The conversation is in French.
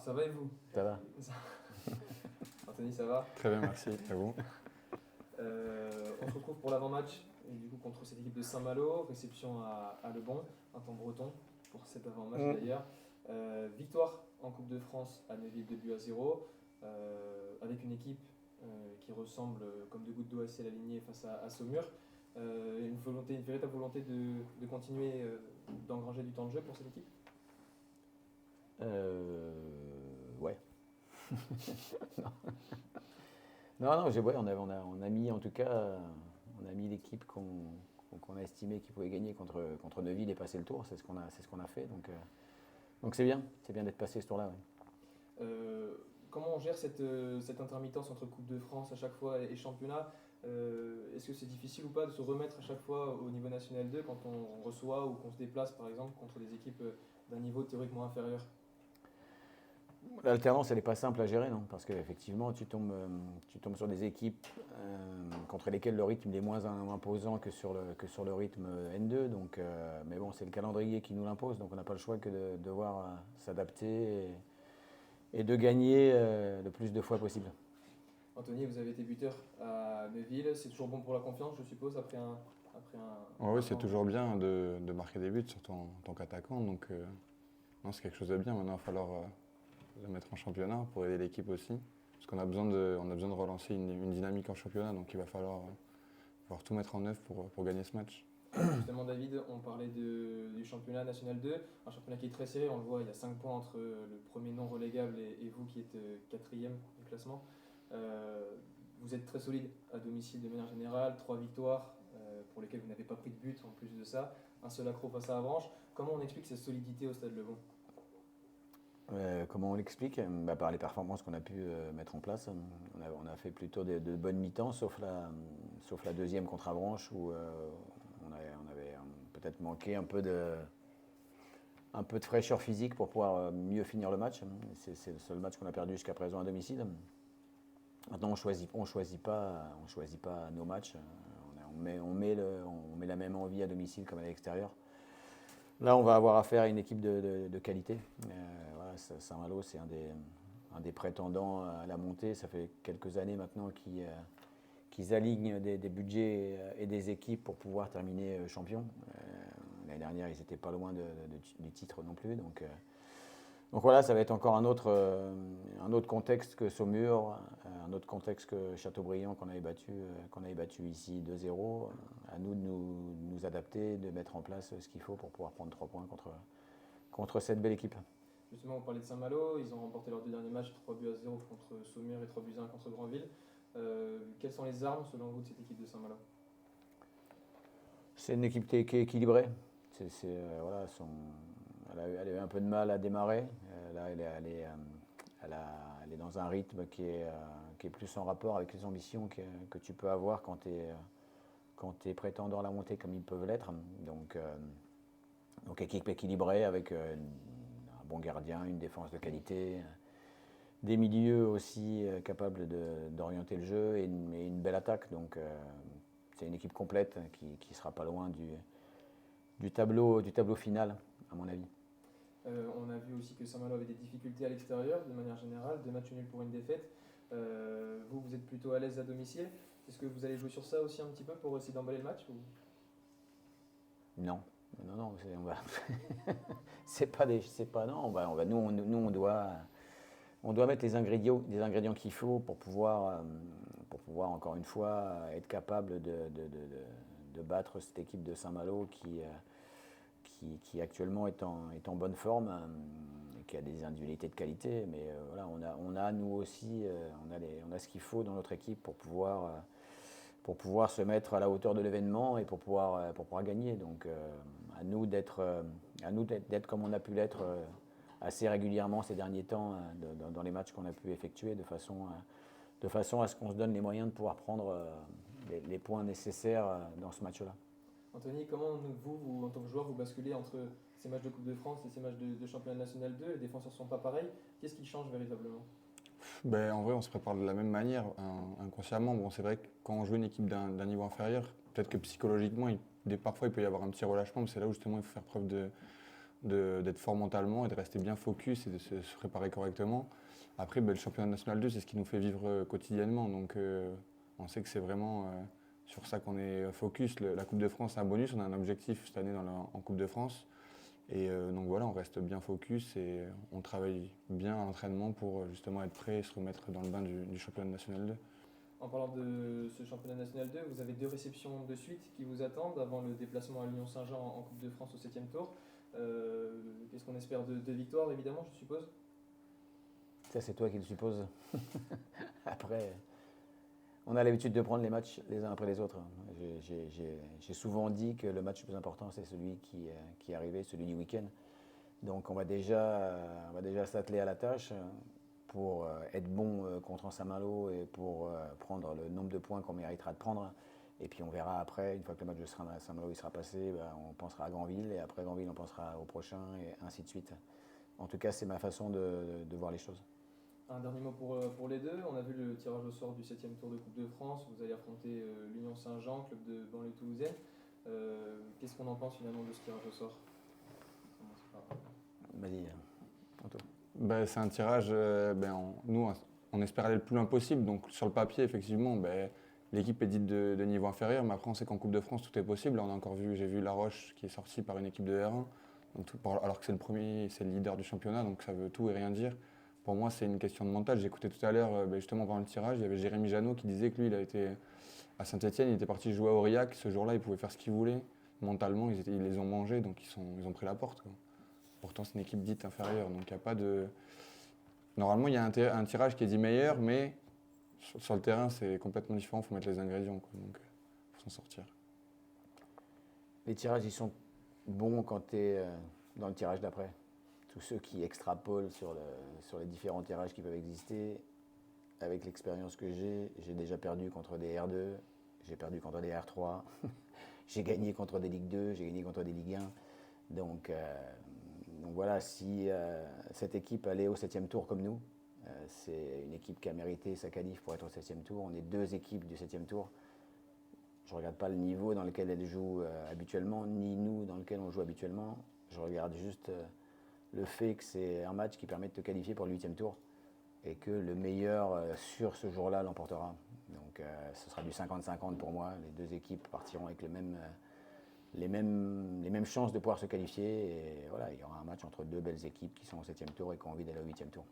ça va et vous? Ça va? Anthony, ça va? Très bien, merci. Et vous? On se retrouve pour l'avant-match, et du coup contre cette équipe de Saint-Malo, réception à Le Bon, un temps breton pour cet avant-match d'ailleurs. Victoire en Coupe de France à Neuville, 2-0, avec une équipe qui ressemble comme deux gouttes d'eau à ciel aligné face à Saumur. Une véritable volonté de continuer d'engranger du temps de jeu pour cette équipe? Ouais. Non, ouais, on a mis en tout cas, on a mis l'équipe qu'on a estimé qu'il pouvait gagner contre Neuville et passer le tour. C'est ce qu'on a fait. Donc c'est bien d'être passé ce tour-là. Ouais. Comment on gère cette intermittence entre Coupe de France à chaque fois et championnat? Est-ce que c'est difficile ou pas de se remettre à chaque fois au niveau national 2 quand on reçoit ou qu'on se déplace par exemple contre des équipes d'un niveau théoriquement inférieur? L'alternance, elle n'est pas simple à gérer, non? Parce qu'effectivement, tu tombes sur des équipes contre lesquelles le rythme est moins imposant que sur le rythme N2. Donc, mais bon, c'est le calendrier qui nous l'impose, donc on n'a pas le choix que de devoir s'adapter et de gagner le plus de fois possible. Anthony, vous avez été buteur à Neuville, c'est toujours bon pour la confiance, je suppose, après un Oui, c'est toujours bien de marquer des buts, surtout en tant qu'attaquant. Donc, non, c'est quelque chose de bien. Maintenant, il va falloir le mettre en championnat pour aider l'équipe aussi. Parce qu'on a besoin de relancer une dynamique en championnat. Donc, il va falloir tout mettre en œuvre pour gagner ce match. Justement, David, on parlait du championnat national 2, un championnat qui est très serré, on le voit, il y a 5 points entre le premier non relégable et vous qui êtes quatrième du classement. Vous êtes très solide à domicile de manière générale, 3 victoires pour lesquelles vous n'avez pas pris de but en plus de ça, un seul accro face à Avranches. Comment on explique cette solidité au Stade Le Bon? Comment on l'explique? Par les performances qu'on a pu mettre en place. On a fait plutôt de bonnes mi-temps, sauf la deuxième contre Avranches où on avait peut-être manqué un peu de fraîcheur physique pour pouvoir mieux finir le match. C'est le seul match qu'on a perdu jusqu'à présent à domicile. Maintenant, on choisit pas nos matchs. On met la même envie à domicile comme à l'extérieur. Là, on va avoir affaire à une équipe de qualité. Voilà, Saint-Malo, c'est un des prétendants à la montée. Ça fait quelques années maintenant qu'ils alignent des budgets et des équipes pour pouvoir terminer champion. L'année dernière, ils n'étaient pas loin du titre non plus. Donc voilà, ça va être encore un autre contexte que Saumur, un autre contexte que Châteaubriand qu'on avait battu ici 2-0. À nous de nous adapter, de mettre en place ce qu'il faut pour pouvoir prendre 3 points contre cette belle équipe. Justement, on parlait de Saint-Malo, ils ont remporté leurs 2 derniers matchs, 3-0 contre Saumur et 3-1 contre Granville. Quelles sont les armes selon vous de cette équipe de Saint-Malo? C'est une équipe qui est équilibrée. Voilà, elle a eu un peu de mal à démarrer. Là, elle est dans un rythme qui est plus en rapport avec les ambitions que tu peux avoir quand tu es prétendant à la montée comme ils peuvent l'être. Donc équipe équilibrée avec un bon gardien, une défense de qualité, des milieux aussi capables d'orienter le jeu et une belle attaque. Donc c'est une équipe complète qui ne sera pas loin du tableau final, à mon avis. On a vu aussi que Saint-Malo avait des difficultés à l'extérieur, de manière générale, 2 matchs nuls pour une défaite. Vous êtes plutôt à l'aise à domicile. Est-ce que vous allez jouer sur ça aussi un petit peu pour essayer d'emballer le match ou... Non, c'est pas non. Nous, on doit mettre les ingrédients qu'il faut pour pouvoir encore une fois être capable de battre cette équipe de Saint-Malo qui actuellement est en bonne forme et qui a des individualités de qualité. Mais voilà, on a nous aussi, on a ce qu'il faut dans notre équipe pour pouvoir se mettre à la hauteur de l'événement et pour pouvoir gagner. Donc à nous d'être comme on a pu l'être assez régulièrement ces derniers temps dans les matchs qu'on a pu effectuer de façon à ce qu'on se donne les moyens de pouvoir prendre les points nécessaires dans ce match-là. Anthony, comment vous, en tant que joueur, vous basculez entre ces matchs de Coupe de France et ces matchs de Championnat National 2? Les défenseurs ne sont pas pareils. Qu'est-ce qui change véritablement? En vrai, on se prépare de la même manière, inconsciemment. Bon, c'est vrai que quand on joue une équipe d'un niveau inférieur, peut-être que psychologiquement, parfois il peut y avoir un petit relâchement, mais c'est là où justement il faut faire preuve d'être fort mentalement et de rester bien focus et de se préparer correctement. Après, le championnat national 2, c'est ce qui nous fait vivre quotidiennement. Donc, on sait que c'est vraiment sur ça qu'on est focus. La Coupe de France, c'est un bonus. On a un objectif cette année en Coupe de France. Et donc voilà, on reste bien focus et on travaille bien à l'entraînement pour justement être prêt et se remettre dans le bain du championnat national 2. En parlant de ce championnat national 2, vous avez 2 réceptions de suite qui vous attendent avant le déplacement à Lyon-Saint-Jean en Coupe de France au 7e tour. Qu'est-ce qu'on espère de victoires, évidemment, je suppose? Ça, c'est toi qui le supposes. Après, on a l'habitude de prendre les matchs les uns après les autres. J'ai souvent dit que le match le plus important, c'est celui qui est arrivé, celui du week-end. Donc, on va déjà s'atteler à la tâche pour être bon contre Saint-Malo et pour prendre le nombre de points qu'on méritera de prendre. Et puis on verra après, une fois que le match de Saint-Malo il sera passé, on pensera à Granville et après Granville on pensera au prochain et ainsi de suite. En tout cas, c'est ma façon de voir les choses. Un dernier mot pour les deux. On a vu le tirage au sort du 7e tour de Coupe de France. Vous allez affronter l'Union Saint-Jean, club de banlieue toulousaine. Qu'est-ce qu'on en pense finalement de ce tirage au sort? Vas-y, Anto. C'est un tirage, nous on espère aller le plus loin possible. Donc sur le papier, effectivement, l'équipe est dite de niveau inférieur, mais après on sait qu'en Coupe de France tout est possible. Là, j'ai vu La Roche qui est sorti par une équipe de R1, donc alors que c'est le leader du championnat, donc ça veut tout et rien dire. Pour moi, c'est une question de mental. J'ai écouté tout à l'heure, justement pendant le tirage, il y avait Jérémy Janot qui disait que lui, il a été à Saint-Etienne, il était parti jouer à Aurillac. Ce jour-là, il pouvait faire ce qu'il voulait. Mentalement, ils les ont mangés, donc ils ont pris la porte, quoi. Pourtant, c'est une équipe dite inférieure, donc il n'y a pas de... Normalement, il y a un tirage qui est dit meilleur, mais sur le terrain, c'est complètement différent. Il faut mettre les ingrédients, quoi. Donc il faut s'en sortir. Les tirages, ils sont bons quand tu es dans le tirage d'après. Tous ceux qui extrapolent sur les différents tirages qui peuvent exister, avec l'expérience que j'ai déjà perdu contre des R2, j'ai perdu contre des R3, j'ai gagné contre des Ligue 2, j'ai gagné contre des Ligue 1. Donc voilà, si cette équipe allait au 7e tour comme nous, c'est une équipe qui a mérité sa qualif pour être au 7e tour. On est 2 équipes du 7e tour. Je ne regarde pas le niveau dans lequel elles jouent habituellement, ni nous dans lequel on joue habituellement. Je regarde juste le fait que c'est un match qui permet de te qualifier pour le 8e tour et que le meilleur sur ce jour-là l'emportera. Donc ce sera du 50-50 pour moi. Les 2 équipes partiront avec les mêmes chances de pouvoir se qualifier. Et voilà, il y aura un match entre 2 belles équipes qui sont au 7e tour et qui ont envie d'aller au 8e tour.